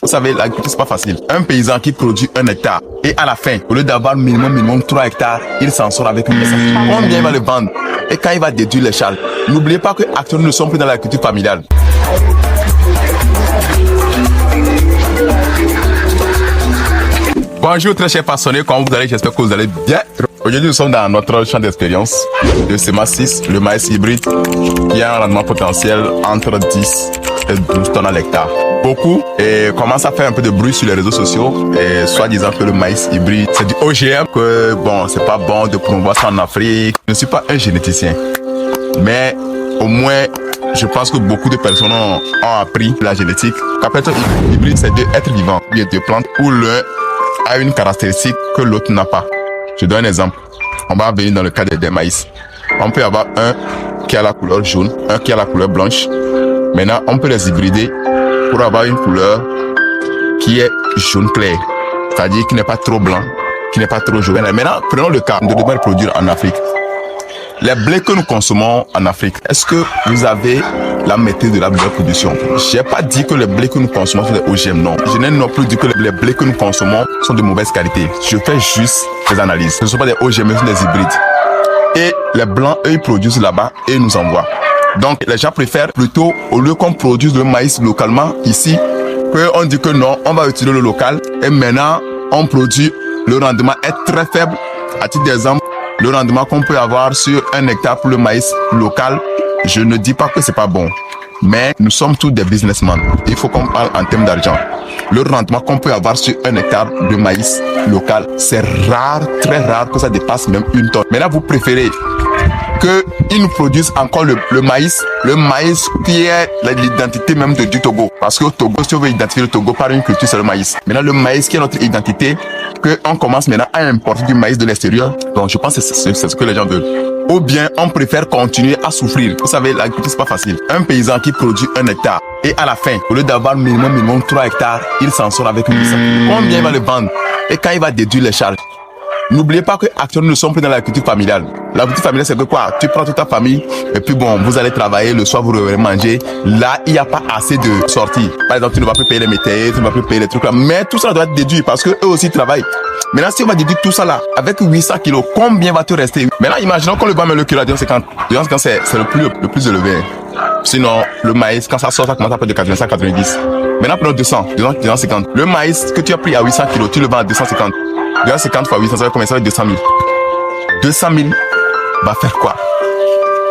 Vous savez, l'agriculture, c'est pas facile. Un paysan qui produit 1 hectare et à la fin, au lieu d'avoir minimum 3 hectares, il s'en sort avec une personne. Combien il va le vendre? Et quand il va déduire les charges, n'oubliez pas que actuellement, nous ne sommes plus dans l'agriculture familiale. Bonjour très chers passionnés, comment vous allez? J'espère que vous allez bien. Aujourd'hui, nous sommes dans notre champ d'expérience de sémence 6, le maïs hybride, qui a un rendement potentiel entre 10 et 12 tonnes à l'hectare. Beaucoup commencent à faire un peu de bruit sur les réseaux sociaux, soit disant que le maïs hybride, c'est du OGM, que bon, c'est pas bon de promouvoir ça en Afrique. Je ne suis pas un généticien, mais au moins, je pense que beaucoup de personnes ont appris la génétique. Qu'appelle-t-on hybride, c'est deux êtres vivants, deux plantes, où l'un a une caractéristique que l'autre n'a pas. Je donne un exemple. On va venir dans le cas des maïs. On peut avoir un qui a la couleur jaune, un qui a la couleur blanche. Maintenant, on peut les hybrider pour avoir une couleur qui est jaune clair. C'est-à-dire qui n'est pas trop blanc, qui n'est pas trop jaune. Maintenant, prenons le cas de devoir produire en Afrique. Les blés que nous consommons en Afrique, est-ce que vous avez la maîtrise de la production? Je n'ai pas dit que les blés que nous consommons sont des OGM, non. Je n'ai non plus dit que les blés que nous consommons sont de mauvaise qualité. Je fais juste des analyses. Ce ne sont pas des OGM, ce sont des hybrides. Et les blancs, eux, ils produisent là-bas et ils nous envoient. Donc, les gens préfèrent plutôt, au lieu qu'on produise le maïs localement ici, qu'on dit que non, on va utiliser le local et maintenant, on produit, le rendement est très faible. À titre d'exemple, le rendement qu'on peut avoir sur 1 hectare pour le maïs local, je ne dis pas que c'est pas bon. Mais nous sommes tous des businessmen. Il faut qu'on parle en termes d'argent. Le rendement qu'on peut avoir sur 1 hectare de maïs local, c'est rare, très rare que ça dépasse même 1 tonne. Maintenant, vous préférez qu'ils nous produisent encore le maïs qui est l'identité même du Togo. Parce que au Togo, si on veut identifier le Togo par une culture, c'est le maïs. Maintenant, le maïs qui est notre identité, qu'on commence maintenant à importer du maïs de l'extérieur. Donc, je pense que c'est ce que les gens veulent. Ou bien, on préfère continuer à souffrir. Vous savez, l'agriculture, c'est pas facile. Un paysan qui produit 1 hectare et à la fin, au lieu d'avoir minimum 3 hectares, il s'en sort avec une personne. Combien il va le vendre? Et quand il va déduire les charges, n'oubliez pas qu'actuellement, nous ne sommes plus dans l'agriculture familiale. L'agriculture familiale, c'est que quoi? Tu prends toute ta famille et puis bon, vous allez travailler, le soir, vous revenez manger. Là, il n'y a pas assez de sorties. Par exemple, tu ne vas plus payer les métayers, tu ne vas plus payer les trucs là. Mais tout ça doit être déduit parce qu'eux aussi travaillent. Maintenant, si on va déduire tout ça là, avec 800 kilos, combien va te rester? Maintenant, imaginons qu'on le vend même le kilo à 250. 250, c'est le plus élevé. Sinon, le maïs, quand ça sort, ça commence à faire de 85 à 90. Maintenant, prenons 250. Le maïs que tu as pris à 800 kilos, tu le vends à 250. 250 fois 800, ça va commencer avec 200 000. 200 000 va faire quoi?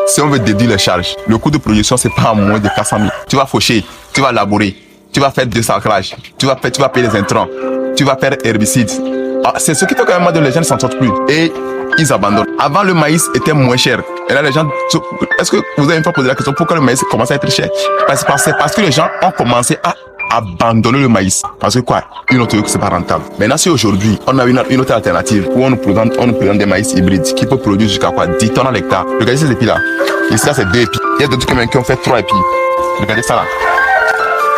Si on veut déduire les charges, le coût de production, c'est pas à moins de 400 000. Tu vas faucher, tu vas labourer, tu vas faire des sacrages, tu vas payer les intrants, tu vas faire herbicides. Ah, c'est ce qui fait quand même que les gens ne s'en sortent plus. Et ils abandonnent. Avant, le maïs était moins cher. Et là, les gens... Est-ce que vous avez une fois posé la question pourquoi le maïs commence à être cher? C'est parce que les gens ont commencé à abandonner le maïs. Parce que quoi? Ils ont trouvé que c'est pas rentable. Maintenant, si aujourd'hui, on a une autre alternative où on nous présente des maïs hybrides qui peuvent produire jusqu'à quoi? 10 tonnes à l'hectare. Regardez ces épis là. Ici, là, c'est 2 épis. Il y a d'autres qui ont fait 3 épis. Regardez ça là.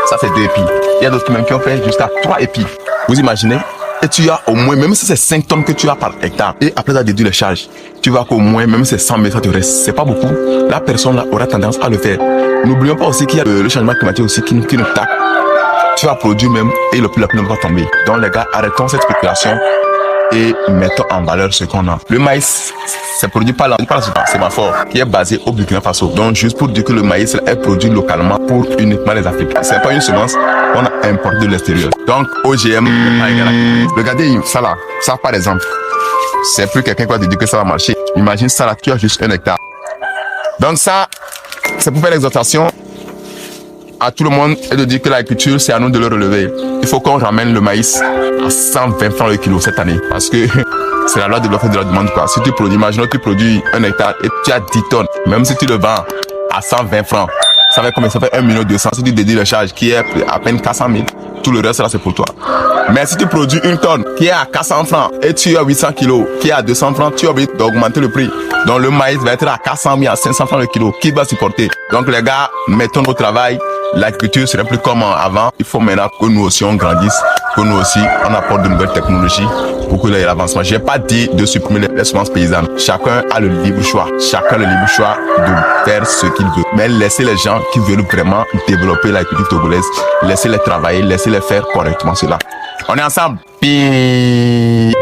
Ça, c'est 2 épis. Il y a d'autres qui ont fait jusqu'à 3 épis. Vous imaginez? Et tu as au moins, même si c'est 5 tonnes que tu as par hectare, et après tu as déduit les charges, tu vois qu'au moins, même si c'est 100 000, ça te reste. C'est pas beaucoup. La personne là aura tendance à le faire. N'oublions pas aussi qu'il y a le changement climatique aussi qui nous tape. Tu vas produire même et le plus va tomber. Donc les gars, arrêtons cette spéculation et mettons en valeur ce qu'on a. Le maïs, c'est produit par la Sémaphore qui est basé au Burkina Faso. Donc juste pour dire que le maïs est produit localement pour uniquement les Africains. C'est pas une semence qu'on a importé de l'extérieur. Donc OGM, regardez ça là, ça par exemple, c'est plus quelqu'un qui va te dire que ça va marcher. Imagine ça là, tu as juste 1 hectare. Donc ça, c'est pour faire l'exhortation à tout le monde et de dire que l'agriculture, c'est à nous de le relever. Il faut qu'on ramène le maïs à 120 francs le kilo cette année. Parce que c'est la loi de l'offre et de la demande, quoi. Si tu produis, imaginons que tu produis 1 hectare et tu as 10 tonnes, même si tu le vends à 120 francs, ça va combien? Ça fait 1 200 000. Si tu dédies la charge qui est à peine 400 000, tout le reste là c'est pour toi. Mais si tu produis 1 tonne qui est à 400 francs et tu as 800 kilos qui est à 200 francs, tu as envie d'augmenter le prix. Donc le maïs va être à 400 000 à 500 francs le kilo. Qui va supporter? Donc les gars, mettons au travail. L'agriculture serait plus comme avant. Il faut maintenant que nous aussi on grandisse que nous aussi, on apporte de nouvelles technologies pour que l'avancement. Je n'ai pas dit de supprimer les semences paysannes. Chacun a le libre choix. Chacun a le libre choix de faire ce qu'il veut. Mais laissez les gens qui veulent vraiment développer l'agriculture togolaise, laissez-les travailler, laissez-les faire correctement cela. On est ensemble. Puis...